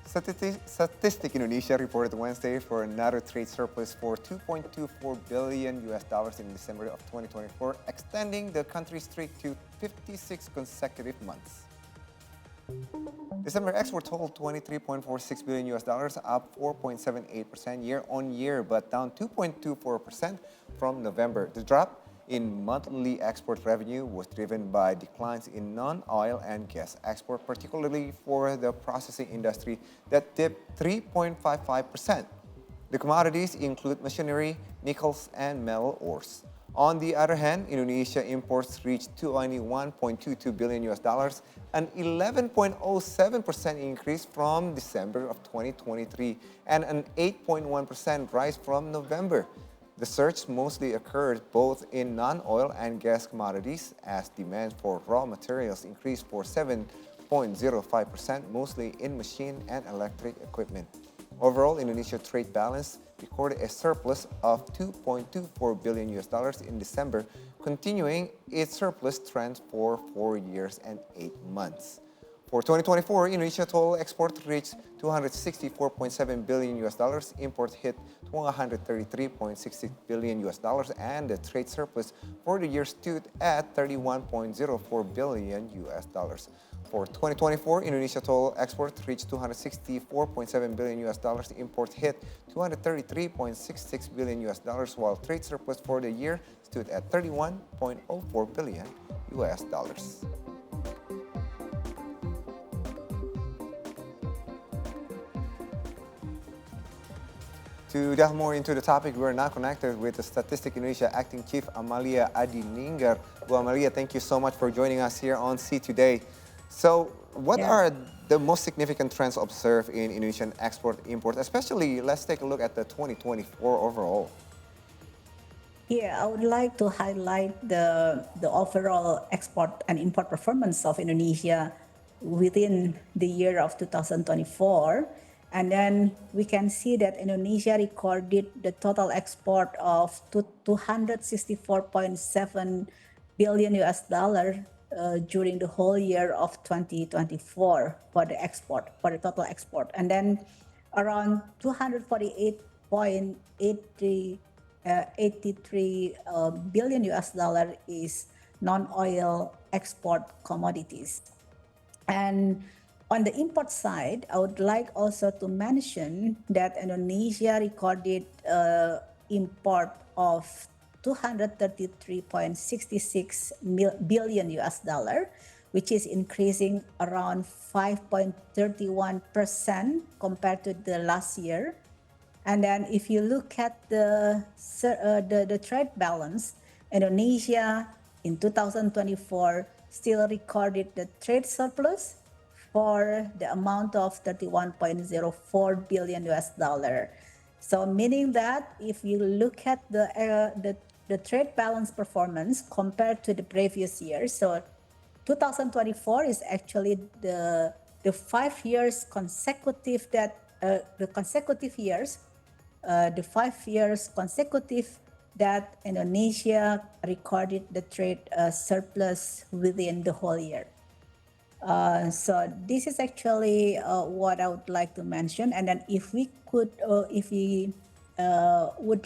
Statistic Indonesia reported Wednesday for another trade surplus for 2.24 billion US dollars in December of 2024, extending the country's streak to 56 consecutive months. December export totaled 23.46 billion US dollars, up 4.78% year on year, but down 2.24% from November. The drop in monthly export revenue was driven by declines in non-oil and gas export, particularly for the processing industry that dipped 3.55%. The commodities include machinery, nickels, and metal ores. On the other hand, Indonesia imports reached 21.22 billion US dollars, an 11.07% increase from December of 2023 and an 8.1% rise from November. The surge mostly occurred both in non-oil and gas commodities as demand for raw materials increased for 7.05%, mostly in machine and electric equipment. Overall, Indonesia trade balance recorded a surplus of 2.24 billion US dollars in December, continuing its surplus trend for 4 years and 8 months. For 2024, Indonesia total export reached 264.7 billion US dollars, import hit 133.66 billion US dollars, and the trade surplus for the year stood at 31.04 billion US dollars. For 2024, Indonesia total export reached 264.7 billion US dollars, import hit 233.66 billion US dollars, while trade surplus for the year stood at 31.04 billion US dollars. To delve more into the topic, we're now connected with the Statistic Indonesia Acting Chief Amalia Adininggar. Well, Amalia, thank you so much for joining us here on C Today. So, what are the most significant trends observed in Indonesian export-import, especially let's take a look at the 2024 overall? Yeah, I would like to highlight the overall export and import performance of Indonesia within the year of 2024. And then we can see that Indonesia recorded the total export of 264.7 billion US dollar during the whole year of 2024 for the export, for the total export. And then around 248.83 billion US dollar is non-oil export commodities. And on the import side, I would like also to mention that Indonesia recorded import of 233.66 billion US dollar, which is increasing around 5.31% compared to the last year. And then if you look at the trade balance, Indonesia in 2024 still recorded the trade surplus for the amount of 31.04 billion US dollar. So meaning that if you look at the trade balance performance compared to the previous year, so 2024 is actually the 5 years consecutive that the 5 years consecutive that Indonesia recorded the trade surplus within the whole year. So this is actually what I would like to mention. And then if we would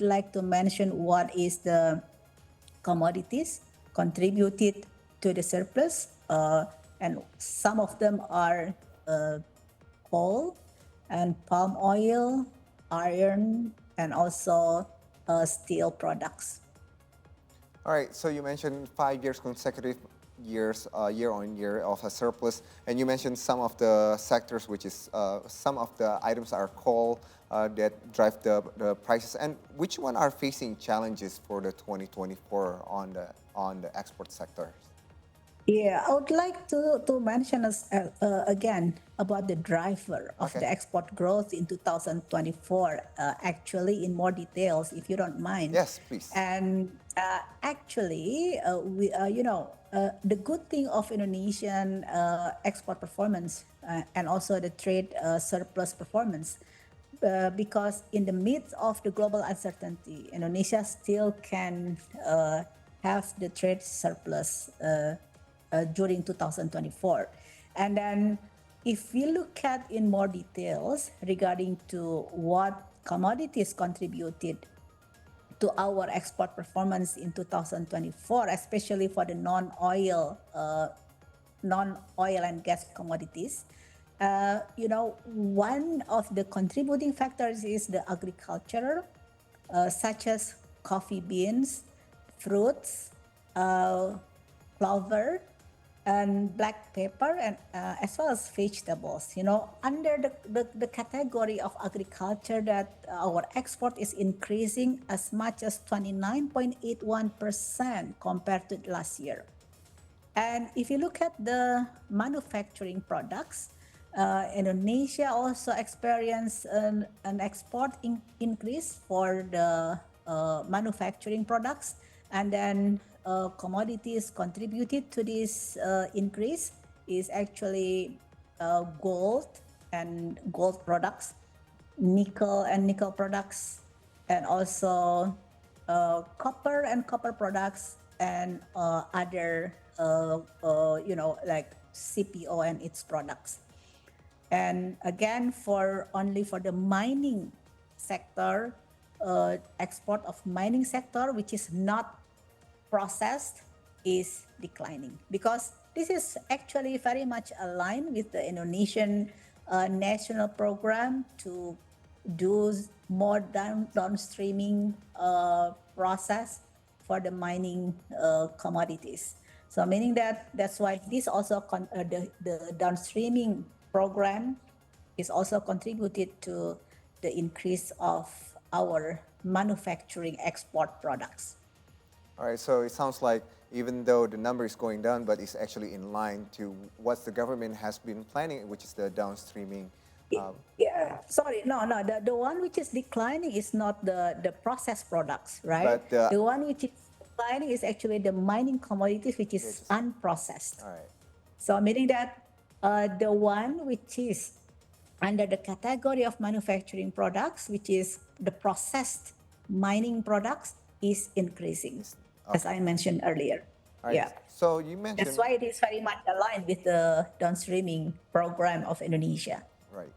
like to mention what is the commodities contributed to the surplus, and some of them are coal and palm oil, iron, and also steel products. All right, so you mentioned 5 years consecutive years, year on year of a surplus, and you mentioned some of the sectors, which is some of the items are coal that drive the prices, and which one are facing challenges for the 2024 on the export sector? Yeah, I would like to mention again about the driver of the export growth in 2024, actually in more details, if you don't mind. Yes, please. And actually, the good thing of Indonesian export performance and also the trade surplus performance, because in the midst of the global uncertainty, Indonesia still can have the trade surplus during 2024. And then if we look at in more details regarding to what commodities contributed to our export performance in 2024, especially for the non-oil and gas commodities. One of the contributing factors is the agriculture, such as coffee beans, fruits, clover, and black pepper, and as well as vegetables. Under the category of agriculture, that our export is increasing as much as 29.81% compared to last year. And if you look at the manufacturing products, Indonesia also experienced an export increase for the manufacturing products, and then commodities contributed to this increase is actually gold and gold products, nickel and nickel products, and also copper and copper products, and other like CPO and its products. And again, only for the mining sector, export of mining sector, which is not processed, is declining, because this is actually very much aligned with the Indonesian national program to do more downstreaming process for the mining commodities. So meaning that's why this also the downstreaming program is also contributed to the increase of our manufacturing export products. All right, so it sounds like even though the number is going down, but it's actually in line to what the government has been planning, which is the downstreaming. Yeah, sorry, no, the one which is declining is not the processed products, right? But the one which is declining is actually the mining commodities, which is unprocessed. All right. So meaning that the one which is under the category of manufacturing products, which is the processed mining products, is increasing, as I mentioned earlier. Right. Yeah. So you mentioned. That's why it is very much aligned with the downstreaming program of Indonesia. Right.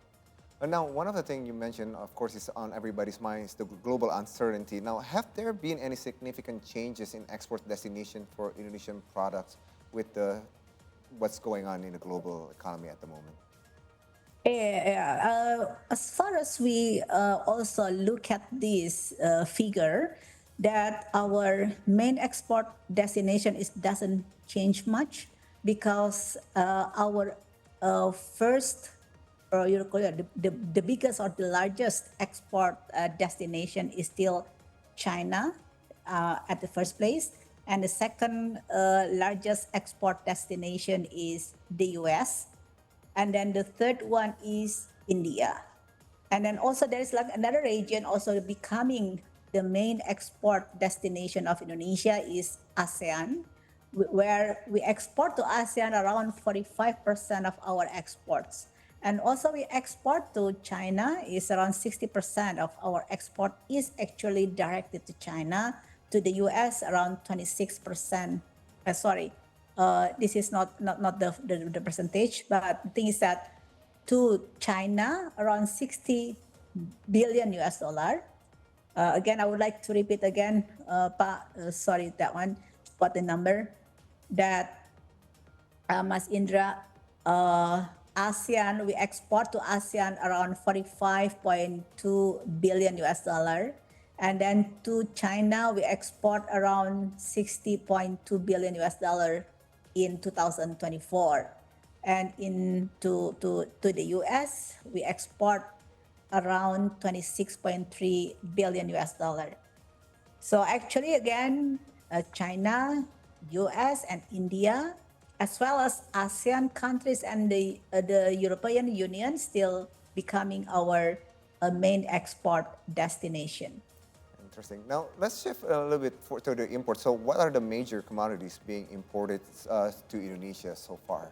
And now, one of the things you mentioned, of course, is on everybody's mind, is the global uncertainty. Now, have there been any significant changes in export destination for Indonesian products with what's going on in the global economy at the moment? Yeah. As far as we also look at this figure, that our main export destination doesn't change much, because our first, the biggest or the largest export destination is still China at the first place, and the second largest export destination is the US, and then the third one is India. And then also there is like another region also becoming the main export destination of Indonesia is ASEAN, where we export to ASEAN around 45% of our exports. And also we export to China, is around 60% of our export is actually directed to China. To the US, around 26%. This is not the percentage, but the thing is that to China, around 60 billion US dollar. Again, I would like to repeat again, that one, what the number, that Mas Indra, ASEAN, we export to ASEAN around 45.2 billion US dollar. And then to China, we export around 60.2 billion US dollar in 2024. And to the US, we export around 26.3 billion US dollar. So actually, again, China, US, and India, as well as ASEAN countries and the European Union, still becoming our main export destination. Interesting. Now, let's shift a little bit to the import. So what are the major commodities being imported to Indonesia so far?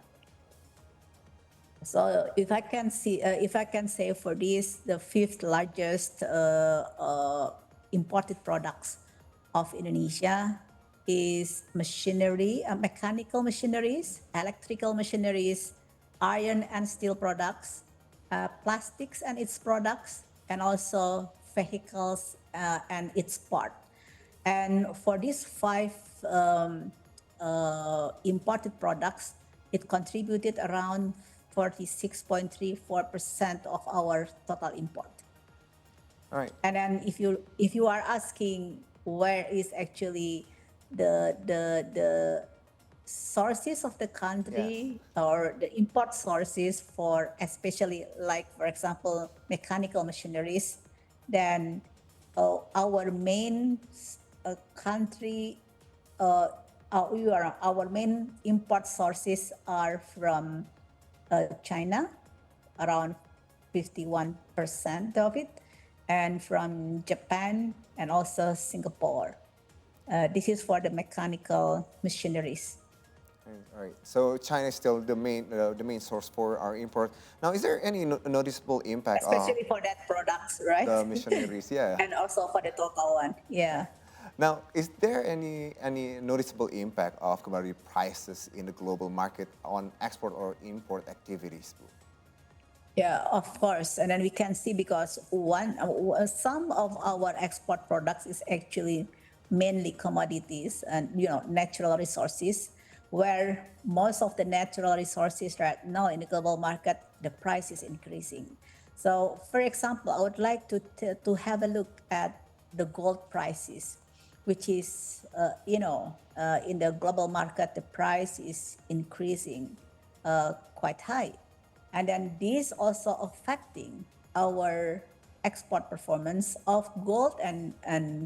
So if I can say for this, the fifth largest imported products of Indonesia is machinery, mechanical machineries, electrical machineries, iron and steel products, plastics and its products, and also vehicles and its part. And for these five imported products, it contributed around 46.34% of our total import. All right. And then if you are asking where is actually the sources of the country or the import sources for especially like for example mechanical machineries, then our main country our main import sources are from China, around 51% of it, and from Japan and also Singapore. This is for the mechanical machineries. All right. So China is still the main source for our import. Now, is there any noticeable impact of Especially for that products, right? the machineries? Yeah. And also for the total one. Yeah. Now, is there any noticeable impact of commodity prices in the global market on export or import activities? Yeah, of course. And then we can see because some of our export products is actually mainly commodities and natural resources, where most of the natural resources right now in the global market the price is increasing. So, for example, I would like to have a look at the gold prices, which is in the global market the price is increasing quite high. And then this also affecting our export performance of gold and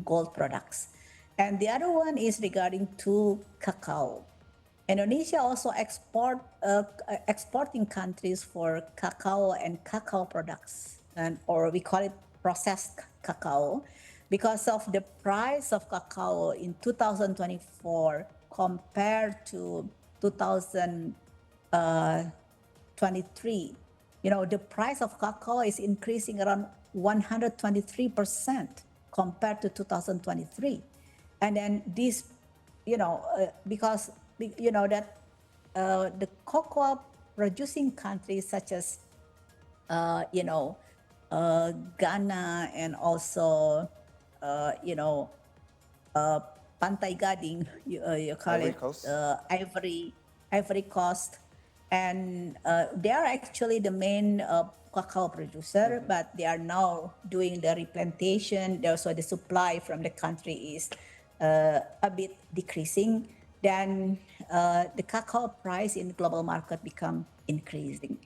gold products. And the other one is regarding to cacao. Indonesia also exporting countries for cacao and cacao products, and or we call it processed cacao, because of the price of cacao in 2024 compared to 2023. The price of cacao is increasing around 123% compared to 2023. And then this, because that the cocoa producing countries such as Ghana and also Pantai Gading, you call Ivory it Coast? Ivory Coast, and they are actually the main cacao producer, but they are now doing the replantation. So the supply from the country is a bit decreasing. Then the cacao price in the global market become increasing.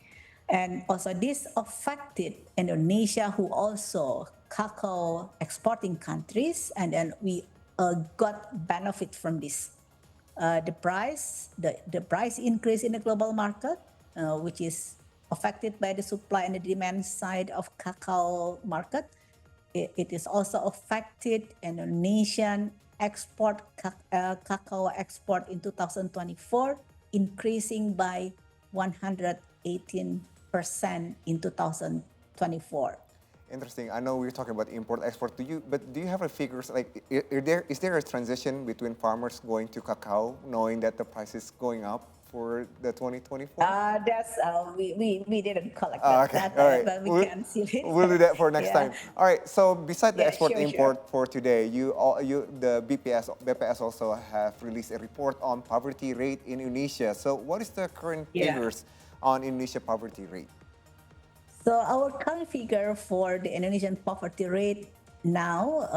And also this affected Indonesia, who also cacao exporting countries, and then we got benefit from this. The price increase in the global market, which is affected by the supply and the demand side of cacao market. It is also affected Indonesian cacao export in 2024, increasing by 118% in 2024. Interesting. I know we're talking about import export. Do you have a figures like is there a transition between farmers going to cacao, knowing that the price is going up for the 2024? That's we didn't collect that Okay. data, All right. but we can see it. We'll do that for next Yeah. time. All right. So beside the Yeah, export sure. import for today, the BPS also have released a report on poverty rate in Indonesia. So what is the current Yeah. figures on Indonesia poverty rate? So our current figure for the Indonesian poverty rate now,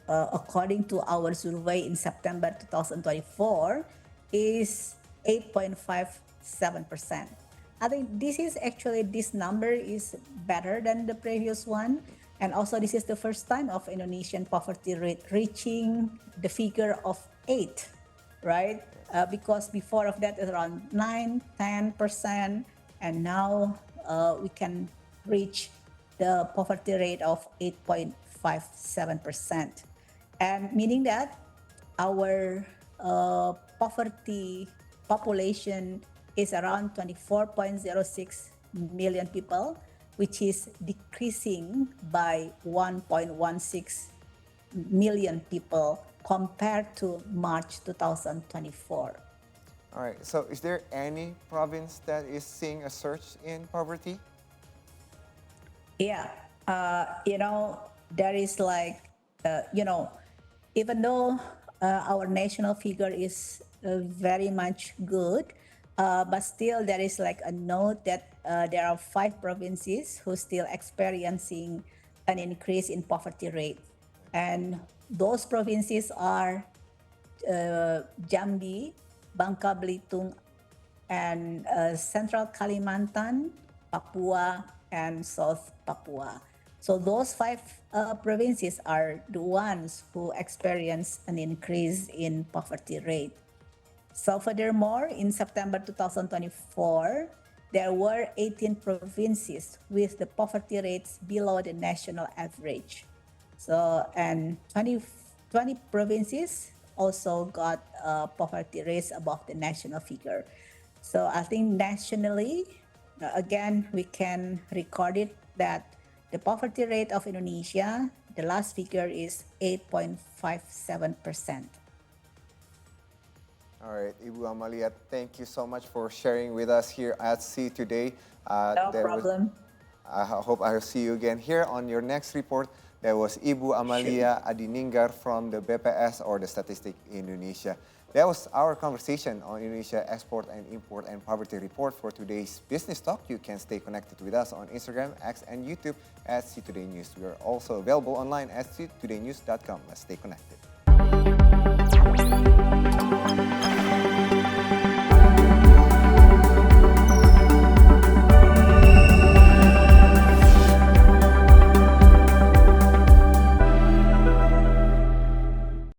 according to our survey in September 2024, is 8.57%. I think this number is better than the previous one. And also this is the first time of Indonesian poverty rate reaching the figure of 8, right? Because before of that is around 9, 10%, and now we can reach the poverty rate of 8.57%. And meaning that our poverty population is around 24.06 million people, which is decreasing by 1.16 million people compared to March 2024. All right. So, is there any province that is seeing a surge in poverty? Yeah, there is like, you know, even though our national figure is very much good, but still there is like a note that there are 5 provinces who still experiencing an increase in poverty rate, and those provinces are Jambi, Bangka Belitung, and Central Kalimantan, Papua, and South Papua. So those 5 provinces are the ones who experience an increase in poverty rate. So furthermore, in September 2024, there were 18 provinces with the poverty rates below the national average. So, and 20 provinces also got poverty rates above the national figure. So I think nationally, again, we can record it that the poverty rate of Indonesia, the last figure is 8.57%. All right, Ibu Amalia, thank you so much for sharing with us here at C today. No There was, problem. I hope I'll see you again here on your next report. There was Ibu Sure. Amalia Adininggar from the BPS or the Statistic Indonesia. That was our conversation on Indonesia Export and Import and Poverty Report for today's Business Talk. You can stay connected with us on Instagram, X, and YouTube at C Today News. We are also available online at ctodaynews.com. Let's stay connected.